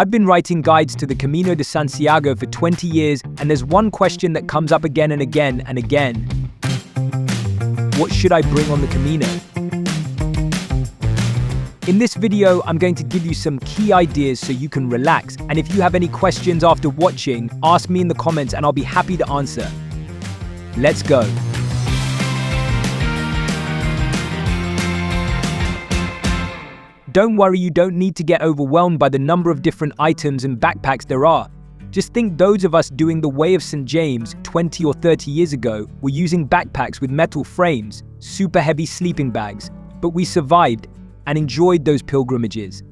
I've been writing guides to the Camino de Santiago for 20 years, and there's one question that comes up again and again and again. What should I bring on the Camino? In this video, I'm going to give you some key ideas so you can relax, and if you have any questions after watching, ask me in the comments and I'll be happy to answer. Let's go. Don't worry, you don't need to get overwhelmed by the number of different items and backpacks there are. Just think those of us doing the Way of St. James 20 or 30 years ago were using backpacks with metal frames, super heavy sleeping bags, but we survived and enjoyed those pilgrimages.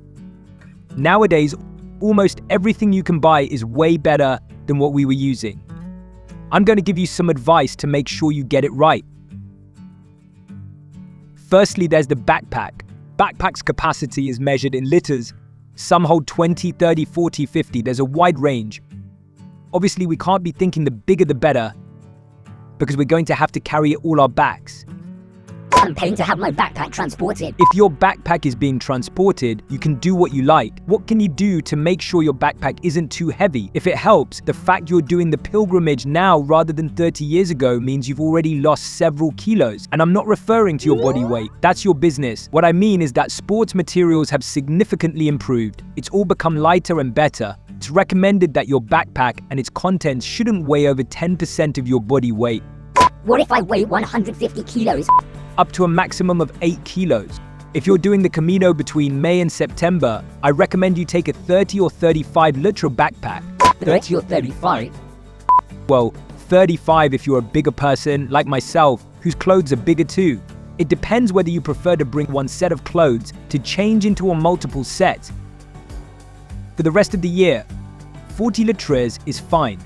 Nowadays, almost everything you can buy is way better than what we were using. I'm going to give you some advice to make sure you get it right. Firstly, there's the backpack. Backpack's capacity is measured in liters. Some hold 20, 30, 40, 50. There's a wide range. Obviously, we can't be thinking the bigger the better, because we're going to have to carry it all our backs. I'm paying to have my backpack transported. If your backpack is being transported, you can do what you like. What can you do to make sure your backpack isn't too heavy? If it helps, the fact you're doing the pilgrimage now rather than 30 years ago means you've already lost several kilos. And I'm not referring to your body weight. That's your business. What I mean is that sports materials have significantly improved. It's all become lighter and better. It's recommended that your backpack and its contents shouldn't weigh over 10% of your body weight. What if I weigh 150 kilos? Up to a maximum of 8 kilos. If you're doing the Camino between May and September, I recommend you take a 30 or 35 liter backpack. 30 or 35? Well, 35 if you're a bigger person like myself, whose clothes are bigger too. It depends whether you prefer to bring one set of clothes to change into a multiple set. For the rest of the year, 40 liters is fine.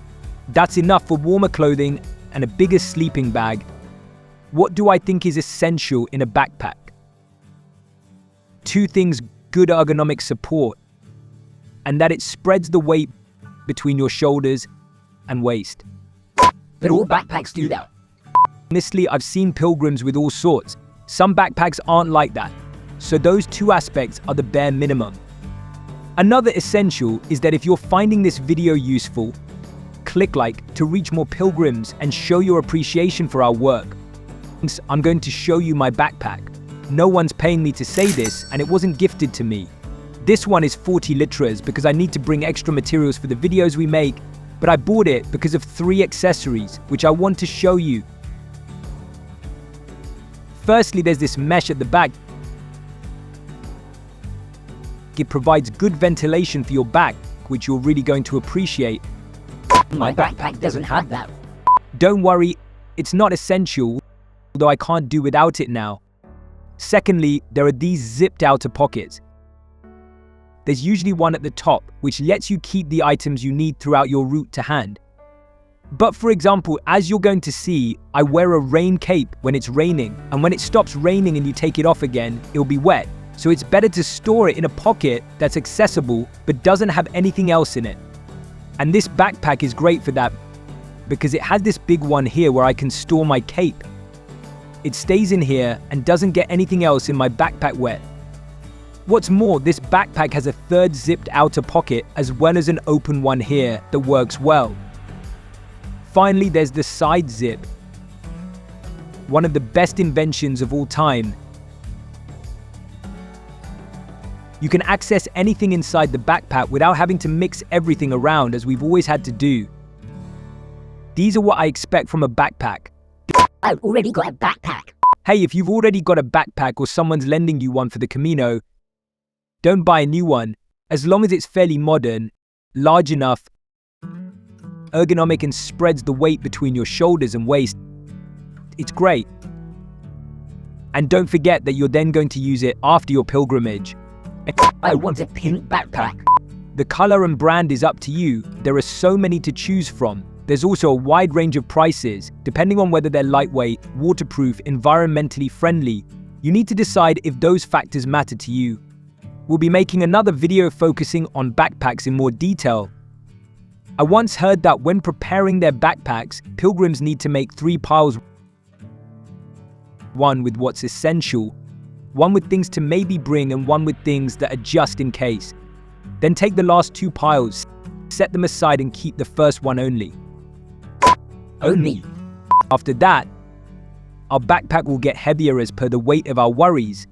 That's enough for warmer clothing and a bigger sleeping bag. What do I think is essential in a backpack? 2 things: good ergonomic support, and that it spreads the weight between your shoulders and waist. But all backpacks do that. Honestly, I've seen pilgrims with all sorts. Some backpacks aren't like that, so those 2 aspects are the bare minimum. Another essential is that if you're finding this video useful, click like to reach more pilgrims and show your appreciation for our work. I'm going to show you my backpack. No one's paying me to say this, and it wasn't gifted to me. This one is 40 liters because I need to bring extra materials for the videos we make, but I bought it because of 3 accessories, which I want to show you. Firstly, there's this mesh at the back. It provides good ventilation for your back, which you're really going to appreciate. My backpack doesn't have that. Don't worry, it's not essential, although I can't do without it now. Secondly, there are these zipped outer pockets. There's usually one at the top, which lets you keep the items you need throughout your route to hand. But for example, as you're going to see, I wear a rain cape when it's raining, and when it stops raining and you take it off again, it'll be wet. So it's better to store it in a pocket that's accessible but doesn't have anything else in it. And this backpack is great for that because it has this big one here where I can store my cape. It stays in here and doesn't get anything else in my backpack wet. What's more, this backpack has a 3rd zipped outer pocket as well as an open one here that works well. Finally, there's the side zip. One of the best inventions of all time. You can access anything inside the backpack without having to mix everything around as we've always had to do. These are what I expect from a backpack. I've already got a backpack. Hey, if you've already got a backpack or someone's lending you one for the Camino, don't buy a new one. As long as it's fairly modern, large enough, ergonomic and spreads the weight between your shoulders and waist, it's great. And don't forget that you're then going to use it after your pilgrimage. I want a pink backpack. The color and brand is up to you. There are so many to choose from. There's also a wide range of prices, depending on whether they're lightweight, waterproof, environmentally friendly. You need to decide if those factors matter to you. We'll be making another video focusing on backpacks in more detail. I once heard that when preparing their backpacks, pilgrims need to make 3 piles. One with what's essential, one with things to maybe bring, and one with things that are just in case. Then take the last two piles, set them aside and keep the first one only. Only. After that, our backpack will get heavier as per the weight of our worries,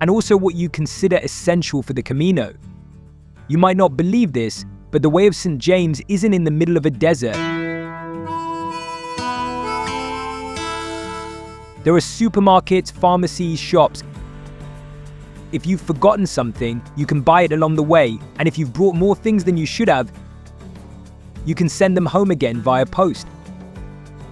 and also what you consider essential for the Camino. You might not believe this, but the Way of St. James isn't in the middle of a desert. There are supermarkets, pharmacies, shops. If you've forgotten something, you can buy it along the way, and if you've brought more things than you should have, you can send them home again via post.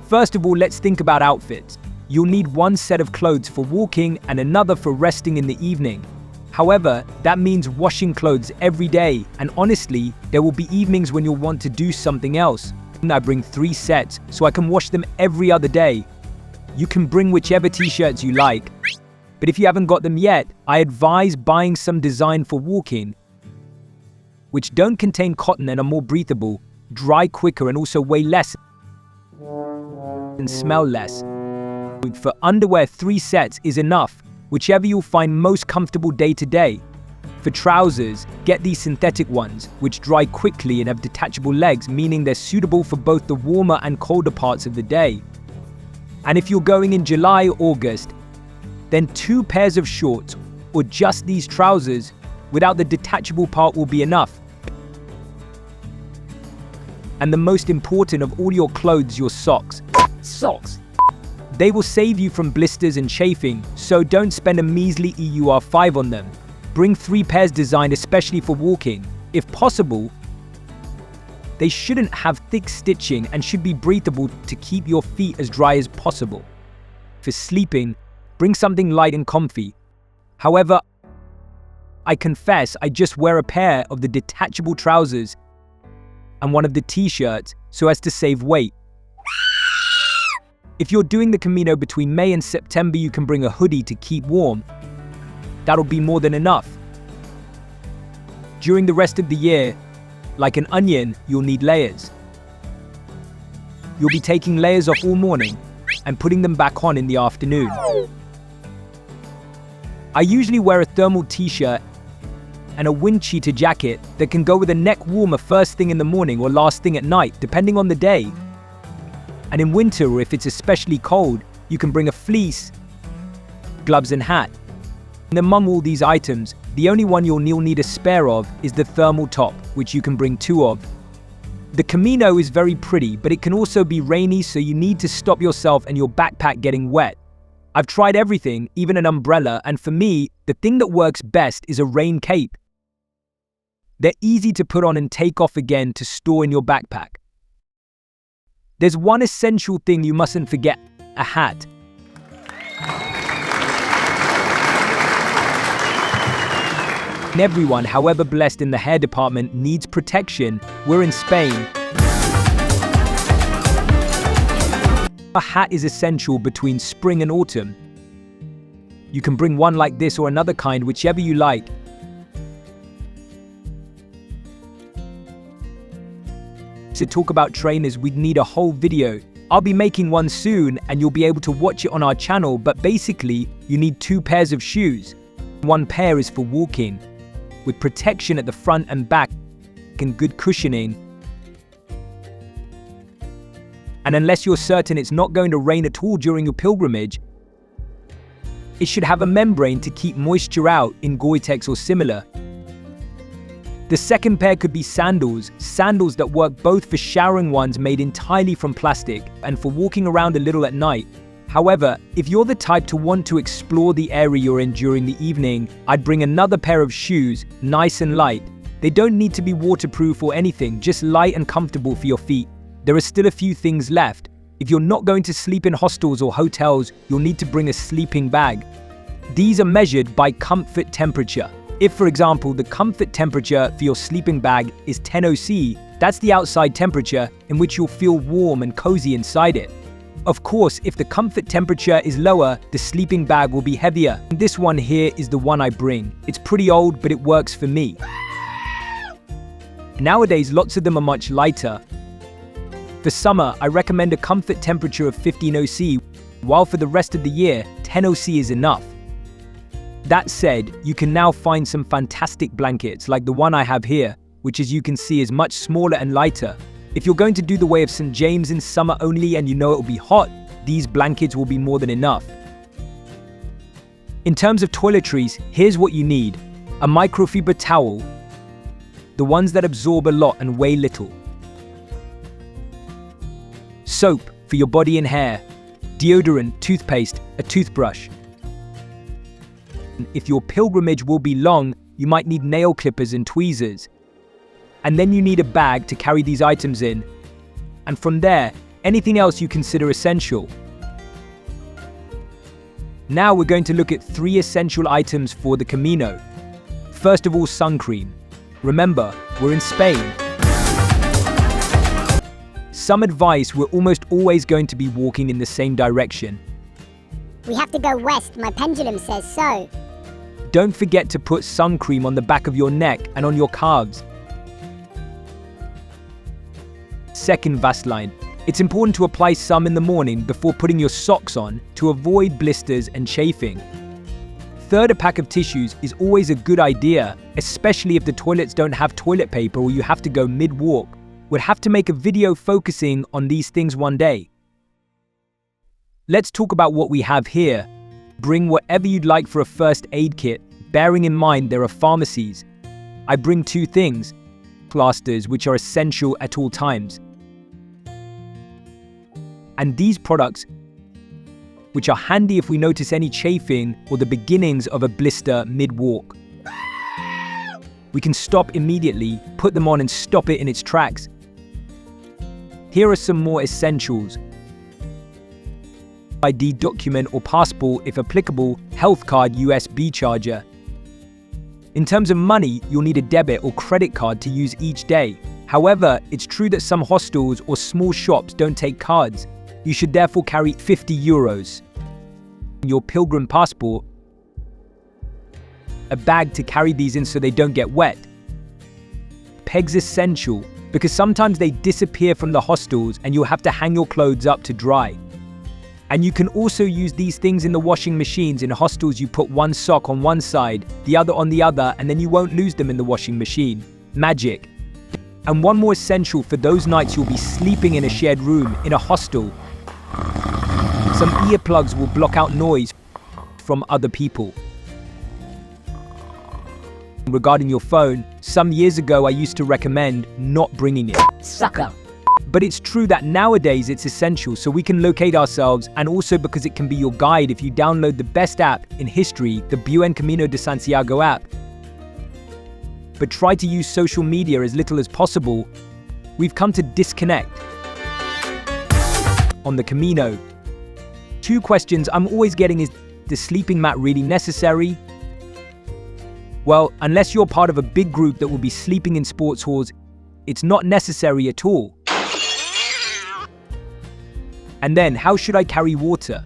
First of all, let's think about outfits. You'll need one set of clothes for walking and another for resting in the evening. However, that means washing clothes every day, and honestly, there will be evenings when you'll want to do something else. I bring 3 sets so I can wash them every other day. You can bring whichever t-shirts you like, but if you haven't got them yet, I advise buying some designed for walking, which don't contain cotton and are more breathable, dry quicker and also weigh less and smell less. For underwear, 3 sets is enough, whichever you'll find most comfortable day to day. For trousers, get these synthetic ones, which dry quickly and have detachable legs, meaning they're suitable for both the warmer and colder parts of the day. And if you're going in July or August, then 2 pairs of shorts or just these trousers without the detachable part will be enough. And the most important of all your clothes, your socks. Socks. They will save you from blisters and chafing, so don't spend a measly EUR5 on them. Bring 3 pairs designed especially for walking. If possible, they shouldn't have thick stitching and should be breathable to keep your feet as dry as possible. For sleeping, bring something light and comfy. However, I confess I just wear a pair of the detachable trousers and one of the t-shirts so as to save weight. If you're doing the Camino between May and September, you can bring a hoodie to keep warm. That'll be more than enough. During the rest of the year, like an onion, you'll need layers. You'll be taking layers off all morning and putting them back on in the afternoon. I usually wear a thermal t-shirt and a wind cheater jacket that can go with a neck warmer first thing in the morning or last thing at night, depending on the day. And in winter, or if it's especially cold, you can bring a fleece, gloves and hat. And among all these items, the only one you'll need a spare of is the thermal top, which you can bring 2 of. The Camino is very pretty, but it can also be rainy, so you need to stop yourself and your backpack getting wet. I've tried everything, even an umbrella, and for me, the thing that works best is a rain cape. They're easy to put on and take off again to store in your backpack. There's one essential thing you mustn't forget: a hat. Everyone, however blessed in the hair department, needs protection. We're in Spain. A hat is essential between spring and autumn. You can bring one like this or another kind, whichever you like. To talk about trainers, we'd need a whole video. I'll be making one soon and you'll be able to watch it on our channel, but basically, you need 2 pairs of shoes. 1 pair is for walking, with protection at the front and back and good cushioning. And unless you're certain it's not going to rain at all during your pilgrimage, it should have a membrane to keep moisture out in Gore-Tex or similar. The second pair could be sandals that work both for showering, ones made entirely from plastic, and for walking around a little at night. However, if you're the type to want to explore the area you're in during the evening, I'd bring another pair of shoes, nice and light. They don't need to be waterproof or anything, just light and comfortable for your feet. There are still a few things left. If you're not going to sleep in hostels or hotels, you'll need to bring a sleeping bag. These are measured by comfort temperature. If, for example, the comfort temperature for your sleeping bag is 10 OC, that's the outside temperature in which you'll feel warm and cozy inside it. Of course, if the comfort temperature is lower, the sleeping bag will be heavier. This one here is the one I bring. It's pretty old, but it works for me. Nowadays, lots of them are much lighter. For summer, I recommend a comfort temperature of 15 OC, while for the rest of the year, 10 OC is enough. That said, you can now find some fantastic blankets like the one I have here, which as you can see is much smaller and lighter. If you're going to do the way of St. James in summer only and you know it will be hot, these blankets will be more than enough. In terms of toiletries, here's what you need. A microfiber towel, the ones that absorb a lot and weigh little. Soap for your body and hair. Deodorant, toothpaste, a toothbrush. If your pilgrimage will be long, you might need nail clippers and tweezers. And then you need a bag to carry these items in. And from there, anything else you consider essential. Now we're going to look at 3 essential items for the Camino. First of all, sun cream. Remember, we're in Spain. Some advice, we're almost always going to be walking in the same direction. We have to go west, my pendulum says so. Don't forget to put sun cream on the back of your neck and on your calves. Second, Vaseline. It's important to apply some in the morning before putting your socks on to avoid blisters and chafing. Third, a pack of tissues is always a good idea, especially if the toilets don't have toilet paper or you have to go mid-walk. We'll have to make a video focusing on these things one day. Let's talk about what we have here. Bring whatever you'd like for a first aid kit, bearing in mind there are pharmacies. I bring 2 things. Plasters, which are essential at all times. And these products, which are handy if we notice any chafing or the beginnings of a blister mid-walk. We can stop immediately, put them on and stop it in its tracks. Here are some more essentials. ID document or passport if applicable, health card, USB charger. In terms of money, you'll need a debit or credit card to use each day. However, it's true that some hostels or small shops don't take cards. You should therefore carry 50 euros. Your pilgrim passport. A bag to carry these in so they don't get wet. Pegs essential, because sometimes they disappear from the hostels and you'll have to hang your clothes up to dry. And you can also use these things in the washing machines. In hostels, you put one sock on one side, the other on the other, and then you won't lose them in the washing machine. Magic. And one more essential for those nights you'll be sleeping in a shared room in a hostel. Some earplugs will block out noise from other people. Regarding your phone, some years ago I used to recommend not bringing it. Sucker. But it's true that nowadays it's essential so we can locate ourselves, and also because it can be your guide if you download the best app in history, the Camino de Santiago app. But try to use social media as little as possible. We've come to disconnect. On the Camino, 2 questions I'm always getting is, the sleeping mat really necessary? Well, unless you're part of a big group that will be sleeping in sports halls, it's not necessary at all. And then, how should I carry water?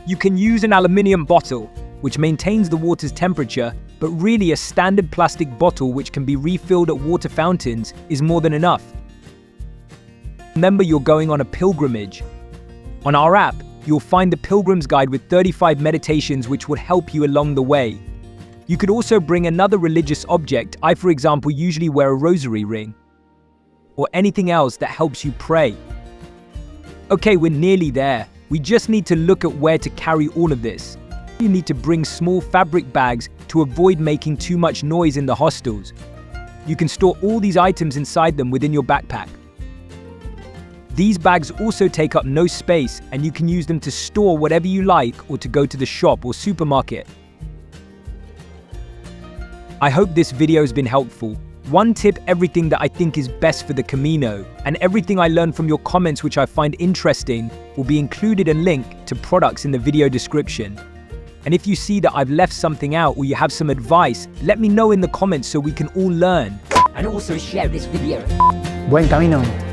You can use an aluminium bottle, which maintains the water's temperature, but really a standard plastic bottle which can be refilled at water fountains is more than enough. Remember, you're going on a pilgrimage. On our app, you'll find the Pilgrim's Guide with 35 meditations which will help you along the way. You could also bring another religious object. I, for example, usually wear a rosary ring, or anything else that helps you pray. Okay, we're nearly there. We just need to look at where to carry all of this. You need to bring small fabric bags to avoid making too much noise in the hostels. You can store all these items inside them within your backpack. These bags also take up no space, and you can use them to store whatever you like or to go to the shop or supermarket. I hope this video has been helpful. One tip, everything that I think is best for the Camino, and everything I learned from your comments which I find interesting, will be included and linked to products in the video description. And if you see that I've left something out or you have some advice, let me know in the comments so we can all learn. And also share this video. Buen camino.